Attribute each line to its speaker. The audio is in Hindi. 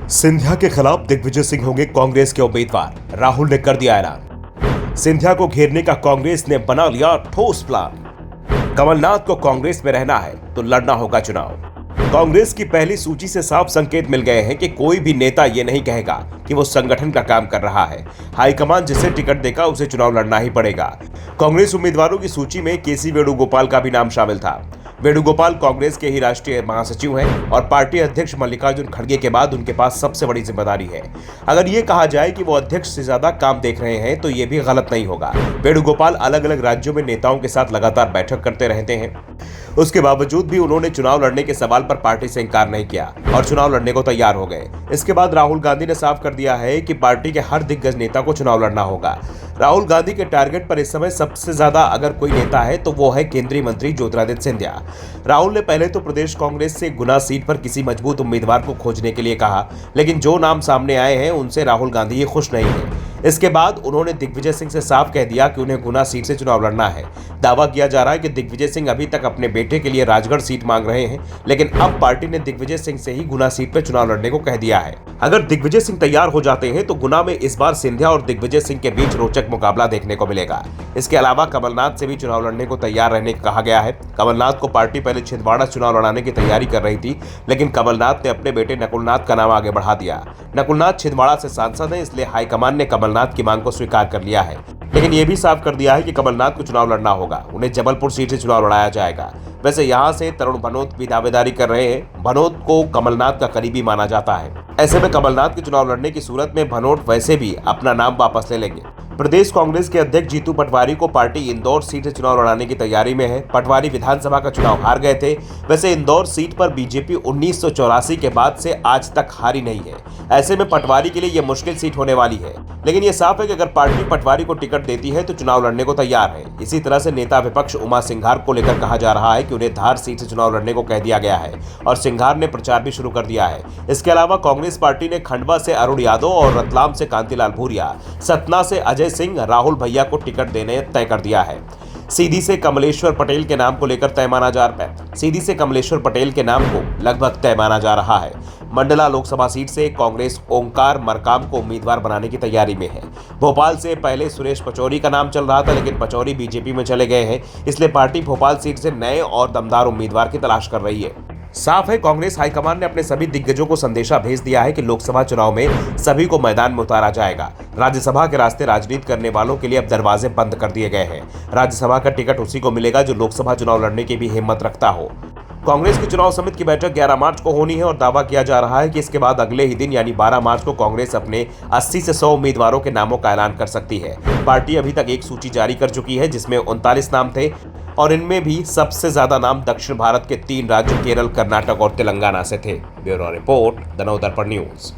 Speaker 1: सिंधिया के खिलाफ दिग्विजय सिंह होंगे कांग्रेस के उम्मीदवार, राहुल ने कर दिया ऐलान। सिंधिया को घेरने का कांग्रेस ने बना लिया ठोस प्लान। कमलनाथ को कांग्रेस में रहना है तो लड़ना होगा चुनाव। कांग्रेस की पहली सूची से साफ संकेत मिल गए हैं कि कोई भी नेता ये नहीं कहेगा कि वो संगठन का काम कर रहा है। हाईकमान जिसे टिकट देगा उसे चुनाव लड़ना ही पड़ेगा। कांग्रेस उम्मीदवारों की सूची में केसी वेणुगोपाल का भी नाम शामिल था। वेणुगोपाल कांग्रेस के ही राष्ट्रीय महासचिव हैं और पार्टी अध्यक्ष मल्लिकार्जुन खड़गे के बाद उनके पास सबसे बड़ी जिम्मेदारी है। अगर ये कहा जाए कि वो अध्यक्ष से ज्यादा काम देख रहे हैं तो ये भी गलत नहीं होगा। वेणुगोपाल अलग अलग राज्यों में नेताओं के साथ लगातार बैठक करते रहते हैं। उसके बावजूद भी उन्होंने चुनाव लड़ने के सवाल पर पार्टी से इंकार नहीं किया और चुनाव लड़ने को तैयार हो गए। इसके बाद राहुल गांधी ने साफ कर दिया है कि पार्टी के हर दिग्गज नेता को चुनाव लड़ना होगा। राहुल गांधी के टारगेट पर इस समय सबसे ज्यादा अगर कोई नेता है तो वो है केंद्रीय मंत्री ज्योतिरादित्य सिंधिया। राहुल ने पहले तो प्रदेश कांग्रेस से गुना सीट पर किसी मजबूत उम्मीदवार को खोजने के लिए कहा, लेकिन जो नाम सामने आए हैं उनसे राहुल गांधी ये खुश नहीं है। इसके बाद उन्होंने दिग्विजय सिंह से साफ कह दिया कि उन्हें गुना सीट से चुनाव लड़ना है। दावा किया जा रहा है कि दिग्विजय सिंह अभी तक अपने बेटे के लिए राजगढ़ सीट मांग रहे हैं, लेकिन अब पार्टी ने दिग्विजय सिंह से ही गुना सीट पर चुनाव लड़ने को कह दिया है। अगर दिग्विजय सिंह तैयार हो जाते हैं तो गुना में इस बार सिंधिया और दिग्विजय सिंह के बीच रोचक मुकाबला देखने को मिलेगा। इसके अलावा कमलनाथ से भी चुनाव लड़ने को तैयार रहने को कहा गया है। कमलनाथ को पार्टी पहले छिंदवाड़ा चुनाव लड़ाने की तैयारी कर रही थी, लेकिन कमलनाथ ने अपने बेटे नकुलनाथ का नाम आगे बढ़ा दिया। नकुलनाथ छिंदवाड़ा से सांसद हैं, इसलिए हाईकमान ने कमलनाथ की मांग को स्वीकार कर लिया है, लेकिन यह भी साफ कर दिया है कि कमलनाथ को चुनाव लड़ना होगा। उन्हें जबलपुर सीट से चुनाव लड़ाया जाएगा। वैसे यहां से तरुण भनोत भी दावेदारी कर रहे हैं। भनोत को कमलनाथ का करीबी माना जाता है। ऐसे में कमलनाथ के चुनाव लड़ने की सूरत में भनोट वैसे भी अपना नाम वापस ले लेंगे। प्रदेश कांग्रेस के अध्यक्ष जीतू पटवारी को पार्टी इंदौर सीट से चुनाव लड़ाने की तैयारी में है। पटवारी विधानसभा का चुनाव हार गए थे। वैसे इंदौर सीट पर बीजेपी 1984 के बाद से आज तक हारी नहीं है। ऐसे में पटवारी के लिए यह मुश्किल सीट होने वाली है, लेकिन यह साफ है कि अगर पार्टी पटवारी को टिकट देती है तो चुनाव लड़ने को तैयार है। इसी तरह से नेता विपक्ष उमा सिंघार को लेकर कहा जा रहा है कि उन्हें धार सीट से चुनाव लड़ने को कह दिया गया है और सिंघार ने प्रचार भी शुरू कर दिया है। इसके अलावा कांग्रेस पार्टी ने खंडवा से अरुण यादव और रतलाम से कांतिलाल भूरिया, सतना से अजय सिंह, राहुल भैया को टिकट देने तय कर दिया है। सीधी से कमलेश्वर पटेल के नाम को लेकर सीधी से कमलेश्वर पटेल के नाम को लगभग तय माना जा रहा है। मंडला लोकसभा सीट से कांग्रेस ओंकार मरकाम को उम्मीदवार बनाने की तैयारी में है। भोपाल से पहले सुरेश पचौरी का नाम चल रहा था, लेकिन पचौरी बीजेपी में चले गए हैं, इसलिए पार्टी भोपाल सीट से नए और दमदार उम्मीदवार की तलाश कर रही है। साफ है, कांग्रेस हाईकमान ने अपने सभी दिग्गजों को संदेशा भेज दिया है कि लोकसभा चुनाव में सभी को मैदान में उतारा जाएगा। राज्यसभा के रास्ते राजनीति करने वालों के लिए अब दरवाजे बंद कर दिए गए हैं। राज्यसभा का टिकट उसी को मिलेगा जो लोकसभा चुनाव लड़ने की भी हिम्मत रखता हो। कांग्रेस की चुनाव समिति की बैठक 11 मार्च को होनी है और दावा किया जा रहा है कि इसके बाद अगले ही दिन यानी 12 मार्च को कांग्रेस अपने 80 से 100 उम्मीदवारों के नामों का ऐलान कर सकती है। पार्टी अभी तक एक सूची जारी कर चुकी है जिसमें 39 नाम थे और इनमें भी सबसे ज्यादा नाम दक्षिण भारत के 3 राज्य केरल, कर्नाटक और तेलंगाना से थे। Bureau report, the Navdarpan news.